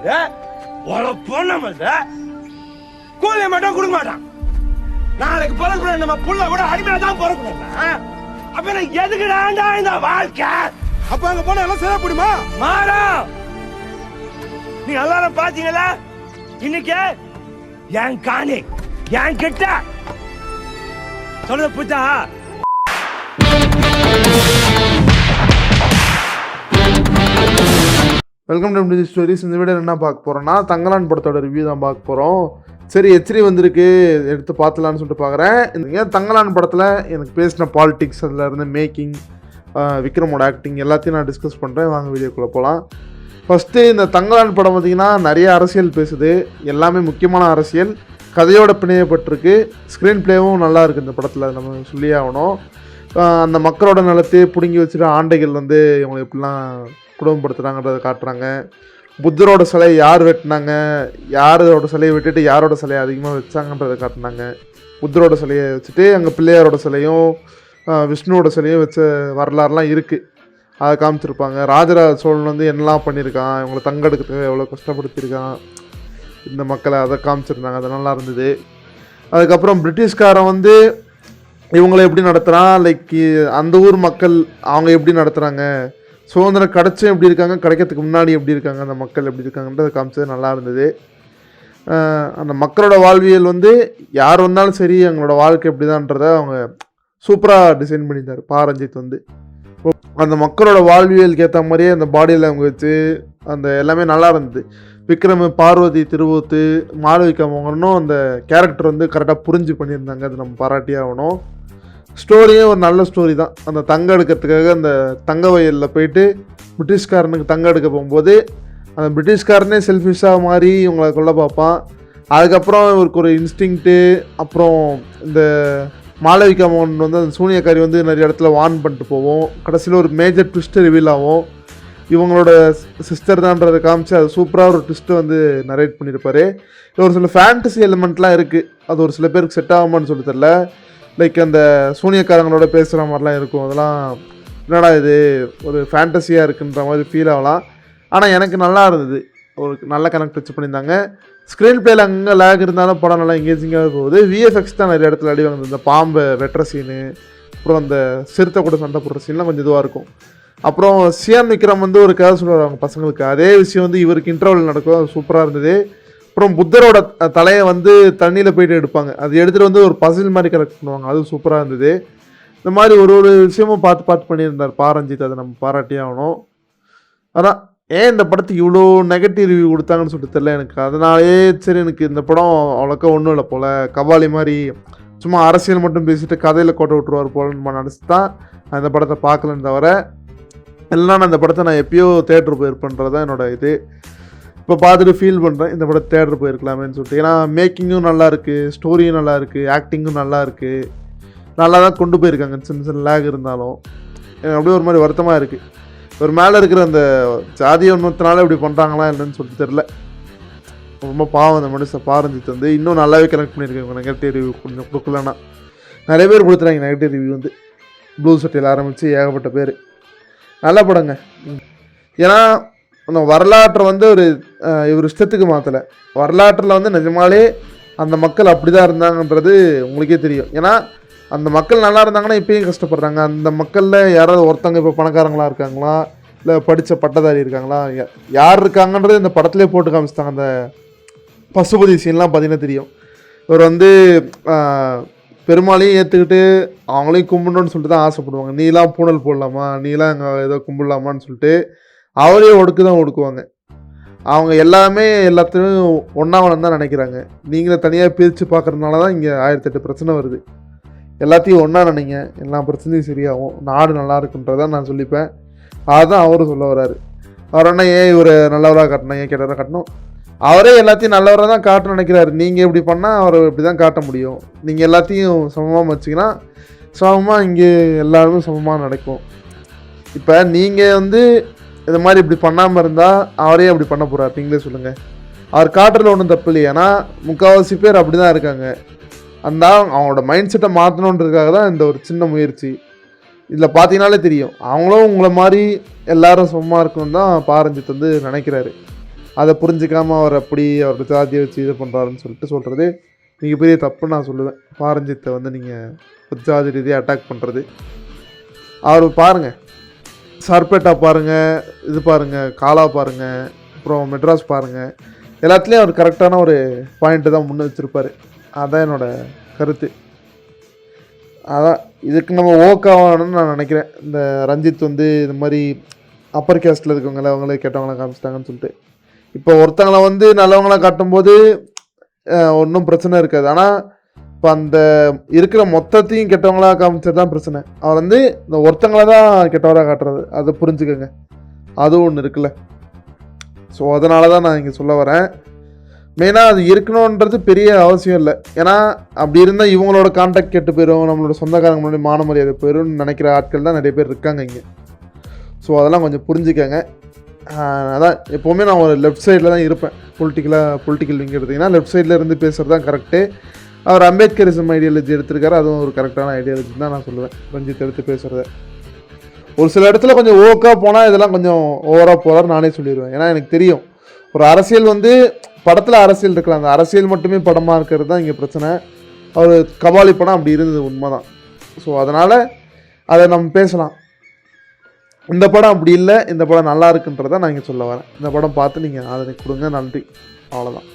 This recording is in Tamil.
நம்மளது உழப்போ நம்மளது கூலி மட்டும் கொடுக்க மாட்டான். நாளைக்கு பிறகு நம்ம புள்ள கூட அடிமையா தான் பிறக்கணும். அப்ப எதுக்குடாண்டா இந்த வாழ்க்கை? அப்ப அங்க போனா எல்லாம் சரியா போடுமா? மாறா நீ எல்லாரும் பாத்தீங்களா? இன்னைக்கு என் காணி என் கிட்ட சொல்லுத Buddha. Welcome to MDG stories. இந்த வீடியோ என்ன பார்க்க போகிறோன்னா தங்கலான் படத்தோட ரிவ்யூ தான் பார்க்க போகிறோம். சரி எச்ரி வந்திருக்கு எடுத்து பார்த்துலான்னு சொல்லிட்டு பார்க்குறேன். ஏன் தங்கலான் படத்தில் எனக்கு பேசின பாலிடிக்ஸ், அதில் இருந்த மேக்கிங், விக்ரமோட ஆக்டிங் எல்லாத்தையும் நான் டிஸ்கஸ் பண்ணுறேன். வாங்க வீடியோக்குள்ளே போகலாம். ஃபஸ்ட்டு இந்த தங்கலான் படம் பார்த்திங்கன்னா நிறைய அரசியல் பேசுது. எல்லாமே முக்கியமான அரசியல் கதையோட பிணையப்பட்டிருக்கு. ஸ்க்ரீன் பிளேவும் நல்லா இருக்குது இந்த படத்தில், நம்ம சொல்லியே ஆகணும். அந்த மக்களோட நிலத்தையே பிடுங்கி வச்சுட்டு ஆண்டைகள் வந்து இவங்களை எப்படிலாம் குடும்பப்படுத்துகிறாங்கன்றதை காட்டுறாங்க. புத்தரோட சிலை யார் வெட்டினாங்க, யாரோட சிலையை விட்டுட்டு யாரோட சிலையை அதிகமாக வச்சாங்கன்றதை காட்டினாங்க. புத்தரோட சிலையை வச்சுட்டு அங்கே பிள்ளையாரோட சிலையும் விஷ்ணுவோட சிலையும் வச்ச வரலாறுலாம் இருக்குது, அதை காமிச்சிருப்பாங்க. ராஜராஜ சோழன் வந்து என்னெல்லாம் பண்ணியிருக்கான், இவங்களை தங்கெடுக்கிறதுக்கு எவ்வளோ கஷ்டப்படுத்தியிருக்கான் இந்த மக்களை, அதை காமிச்சிருந்தாங்க. அது நல்லா இருந்தது. அதுக்கப்புறம் பிரிட்டிஷ்காரன் வந்து இவங்களை எப்படி நடத்துகிறான், லைக் அந்த ஊர் மக்கள் அவங்க எப்படி நடத்துகிறாங்க, சுதந்திரம் கிடச்சும் எப்படி இருக்காங்க, கிடைக்கிறதுக்கு முன்னாடி எப்படி இருக்காங்க, அந்த மக்கள் எப்படி இருக்காங்கன்றதை காமிச்சது நல்லா இருந்தது. அந்த மக்களோட வாழ்வியல் வந்து யார் வந்தாலும் சரி அவங்களோட வாழ்க்கை எப்படி தான்றதை அவங்க சூப்பராக டிசைன் பண்ணியிருந்தார் பாரஞ்சித் வந்து. அந்த மக்களோட வாழ்வியலுக்கு ஏற்ற மாதிரியே அந்த பாடியில் அவங்க வச்சு அந்த எல்லாமே நல்லா இருந்தது. விக்ரம், பார்வதி, திருவூத்து, மாளவிகா மோகனும் அந்த கேரக்டர் வந்து கரெக்டாக புரிஞ்சு பண்ணியிருந்தாங்க. அது நம்ம பாராட்டியே ஆகணும். ஸ்டோரியே ஒரு நல்ல ஸ்டோரி தான். அந்த தங்கம் எடுக்கிறதுக்காக அந்த தங்க வயலில் போயிட்டு பிரிட்டிஷ்காரனுக்கு தங்கம் எடுக்க போகும்போது அந்த பிரிட்டிஷ்காரனே செல்ஃபிஷாக மாதிரி இவங்களை கொல்ல பார்ப்பான். அதுக்கப்புறம் இவருக்கு ஒரு இன்ஸ்டிங்க்ட்டு, அப்புறம் இந்த மாளவிகா மோகன் வந்து அந்த சூனியக்காரி வந்து நிறைய இடத்துல வார்ன் பண்ணிட்டு போவோம். கடைசியில் ஒரு மேஜர் ட்விஸ்ட்டு ரிவீல் ஆகும், இவங்களோட சிஸ்டர் தான்றதை காமிச்சு அது சூப்பராக ஒரு ட்விஸ்ட்டு வந்து நரேட் பண்ணியிருப்பார். ஒரு சில ஃபேண்டசி எலிமெண்ட்லாம் இருக்குது, அது ஒரு சில பேருக்கு செட் ஆகுமான்னு சொல்லி தெரில. லைக் அந்த சூனியக்காரங்களோட பேசுகிற மாதிரிலாம் இருக்கும். அதெல்லாம் என்னடா இது ஒரு ஃபேண்டஸியாக இருக்குன்ற மாதிரி ஃபீல் ஆகலாம். ஆனால் எனக்கு நல்லா இருந்தது, ஒரு நல்ல கனெக்ட் வச்சு பண்ணியிருந்தாங்க. ஸ்க்ரீன் பிளேயில் அங்கே லேக் இருந்தாலும் படம் நல்லா எங்கேஜிங்காக போகுது. விஎஃப்எக்ஸ் தான் நிறைய இடத்துல அடி வாங்குது. இந்த பாம்பை வெட்டுற சீனு, அப்புறம் அந்த சிறுத்தை கூட சண்டை போடுற சீன்லாம் கொஞ்சம் இதுவாக இருக்கும். அப்புறம் சியான் விக்ரம் வந்து ஒரு கதை சொல்லுவார் அவங்க பசங்களுக்கு, அதே விஷயம் வந்து இவருக்கு இன்டர்வல் நடக்கும், அது சூப்பராக இருந்தது. அப்புறம் புத்தரோட தலையை வந்து தண்ணியில் போயிட்டு எடுப்பாங்க, அது எடுத்துகிட்டு வந்து ஒரு பசில் மாதிரி கரெக்ட் பண்ணுவாங்க, அது சூப்பராக இருந்தது. இந்த மாதிரி ஒரு ஒரு விஷயமும் பார்த்து பண்ணியிருந்தார் பாரஞ்சித், அதை நம்ம பாராட்டியே ஆகணும். ஆனால் ஏன் இந்த படத்துக்கு இவ்வளோ நெகட்டிவ் ரிவ்யூ கொடுத்தாங்கன்னு சொல்லிட்டு தெரியல எனக்கு. அதனாலே சரி எனக்கு இந்த படம் அவ்வளோக்கா ஒன்றும் இல்லை போல், கபாலி மாதிரி சும்மா அரசியல் மட்டும் பேசிட்டு கதையில் கோட்டை விட்டுருவார் போலன்னு நினச்சி தான் நான் இந்த படத்தை பார்க்கலன்னு தவிர, இல்லைனா நான் இந்த படத்தை நான் எப்பயோ தேட்டர் போயிருப்பேன்றது தான் என்னோட இது. இப்போ பார்த்துட்டு ஃபீல் பண்ணுறேன் இந்த படத்தை தேட்டர் போயிருக்கலாமேன்னு சொல்லிட்டு. ஏன்னா மேக்கிங்கும் நல்லா இருக்குது, ஸ்டோரியும் நல்லா இருக்குது, ஆக்டிங்கும் நல்லா இருக்குது, நல்லா தான் கொண்டு போயிருக்காங்க. சின்ன சின்ன லேக் இருந்தாலும் எனக்கு அப்படியே ஒரு மாதிரி வருத்தமாக இருக்குது. ஒரு மேலே இருக்கிற அந்த ஜாதி ஒன்றுத்தினால இப்படி பண்ணுறாங்களா இல்லைன்னு சொல்லிட்டு தெரில. ரொம்ப பாவம் அந்த மனுஷன் பாரஞ்சித் வந்து இன்னும் நல்லாவே கனெக்ட் பண்ணியிருக்காங்க. நெகட்டிவ் ரிவ்யூ கொஞ்சம் கொடுக்கலன்னா நிறைய பேர் கொடுத்துறாங்க நெகட்டிவ் ரிவ்யூ வந்து. ப்ளூ சட்டையில் ஆரம்பித்து ஏகப்பட்ட பேர். நல்ல படங்க. ஏன்னா அந்த வரலாற்றை வந்து ஒரு இவர் இஷ்டத்துக்கு மாற்றலை. வரலாற்றில் வந்து நிஜமாலே அந்த மக்கள் அப்படி தான் இருந்தாங்கன்றது உங்களுக்கே தெரியும். ஏன்னா அந்த மக்கள் நல்லா இருந்தாங்கன்னா இப்போயும் கஷ்டப்படுறாங்க. அந்த மக்களில் யாராவது ஒருத்தவங்க இப்போ பணக்காரங்களாக இருக்காங்களா, இல்லை படித்த பட்டதாரி இருக்காங்களா, யார் இருக்காங்கன்றது இந்த படத்துலேயே போட்டு காமிச்சிட்டாங்க. அந்த பசுபதி சீன்லாம் பார்த்தீங்கன்னா தெரியும். இவர் வந்து பெருமாளையும் ஏற்றுக்கிட்டு அவங்களையும் கும்பிடணுன்னு சொல்லிட்டு தான் ஆசைப்படுவாங்க. நீலாம் பூனல் போடலாமா, நீலாம் அங்கே ஏதோ கும்பிடலாமான்னு சொல்லிட்டு அவரே ஒடுக்குவாங்க. அவங்க எல்லாமே எல்லாத்தையும் ஒன்றாவனம் தான் நினைக்கிறாங்க. நீங்களே தனியாக பிரித்து பார்க்குறதுனால தான் இங்கே 1008 பிரச்சனை வருது. எல்லாத்தையும் ஒன்றா நினைங்க, எல்லா பிரச்சனையும் சரியாகும், நாடு நல்லா இருக்குன்றதான் நான் சொல்லிப்பேன். அதுதான் அவரும் சொல்ல வர்றாரு. அவர் என்ன ஏன் இவர் நல்லவராக காட்டணும், ஏன் கெட்டவராக காட்டணும், அவரே எல்லாத்தையும் நல்லவராக தான் காட்டணும்னு நினைக்கிறாரு. நீங்கள் இப்படி பண்ணால் அவர் இப்படி தான் காட்ட முடியும். நீங்கள் எல்லாத்தையும் சமமாக வச்சிங்கன்னா சமமாக இங்கே எல்லாருமே சமமாக நடக்கும். இப்போ நீங்கள் வந்து இந்த மாதிரி இப்படி பண்ணாமல் இருந்தால் அவரே அப்படி பண்ண போகிறார், நீங்களே சொல்லுங்கள். அவர் காட்டுறதுல ஒன்றும் தப்பு இல்லையா? ஏன்னா முக்கால்வாசி பேர் அப்படி தான் இருக்காங்க. அந்த அவங்களோட மைண்ட் செட்டை மாற்றணுன்றதுக்காக தான் இந்த ஒரு சின்ன முயற்சி. இதில் பார்த்தீங்கனாலே தெரியும், அவங்களும் உங்களை மாதிரி எல்லாரும் சும்மா இருக்கணும் தான் பாரஞ்சித் வந்து நினைக்கிறாரு. அதை புரிஞ்சிக்காமல் அவர் அப்படி அவர் ஜாதியை வச்சு இது பண்ணுறாருன்னு சொல்கிறது மிகப்பெரிய தப்புன்னு நான் சொல்லுவேன். பாரஞ்சித்தை வந்து நீங்கள் ஜாதி ரீதியாக அட்டாக் பண்ணுறது. அவர் பாருங்கள், சர்பேட்டா பாருங்கள், இது பாருங்கள், காலா பாருங்கள், அப்புறம் மெட்ராஸ் பாருங்கள், எல்லாத்துலேயும் அவர் கரெக்டான ஒரு பாயிண்ட்டு தான் முன்னே வச்சுருப்பார். அதுதான் என்னோடய கருத்து. அதான் இதுக்கு நம்ம ஓக்காகணும்னு நான் நினைக்கிறேன். இந்த ரஞ்சித் வந்து இது மாதிரி அப்பர் கேஸ்ட்டில் இருக்கவங்கள அவங்களே கெட்டவங்கள காமிச்சிட்டாங்கன்னு சொல்லிட்டு இப்போ ஒருத்தங்களை வந்து நல்லவங்கள காட்டும்போது ஒன்றும் பிரச்சனை இருக்காது. ஆனால் இப்போ அந்த இருக்கிற மொத்தத்தையும் கெட்டவங்களாக காமிச்சது தான் பிரச்சனை. அவர் வந்து இந்த ஒருத்தங்களை தான் கெட்டவராக காட்டுறது, அதை புரிஞ்சுக்கோங்க. அதுவும் ஒன்று இருக்குல்ல. ஸோ அதனால தான் நான் இங்கே சொல்ல வரேன். மெயினாக அது இருக்கணுன்றது பெரிய அவசியம் இல்லை. ஏன்னா அப்படி இருந்தால் இவங்களோட கான்டாக்ட் கெட்டு போயிடும், நம்மளோட சொந்தக்காரங்க முன்னாடி மான மரியாதை போயிடும்னு நினைக்கிற ஆட்கள் தான் நிறைய பேர் இருக்காங்க இங்கே. ஸோ அதெல்லாம் கொஞ்சம் புரிஞ்சுக்கங்க. அதான் எப்போவுமே நான் ஒரு லெஃப்ட் சைடில் தான் இருப்பேன். பொலிட்டிக்கல் விங் எடுத்திங்கன்னா லெஃப்ட் சைடில் இருந்து பேசுகிறது தான் கரெக்டு. அவர் அம்பேத்கரிசம் ஐடியாலஜி எடுத்திருக்காரு, அதுவும் ஒரு கரெக்டான ஐடியாலஜி தான் நான் சொல்லுவேன். ரஞ்சித் எடுத்து பேசுகிறத ஒரு சில இடத்துல கொஞ்சம் ஓக்காக போனால் இதெல்லாம் கொஞ்சம் ஓவராக போகிறார் நானே சொல்லிடுவேன். ஏன்னா எனக்கு தெரியும் ஒரு அரசியல் வந்து படத்தில் அரசியல் இருக்கலாம், அந்த அரசியல் மட்டுமே படமாக இருக்கிறது தான் இங்கே பிரச்சனை. அவர் கபாலி படம் அப்படி இருந்தது உண்மை தான். ஸோ அதனால் அதை நம்ம பேசலாம். இந்த படம் அப்படி இல்லை, இந்த படம் நல்லா இருக்குன்றதை நான் இங்கே சொல்ல வரேன். இந்த படம் பார்த்து நீங்கள் ஆதரவு கொடுங்க. நன்றி. அவ்வளோதான்.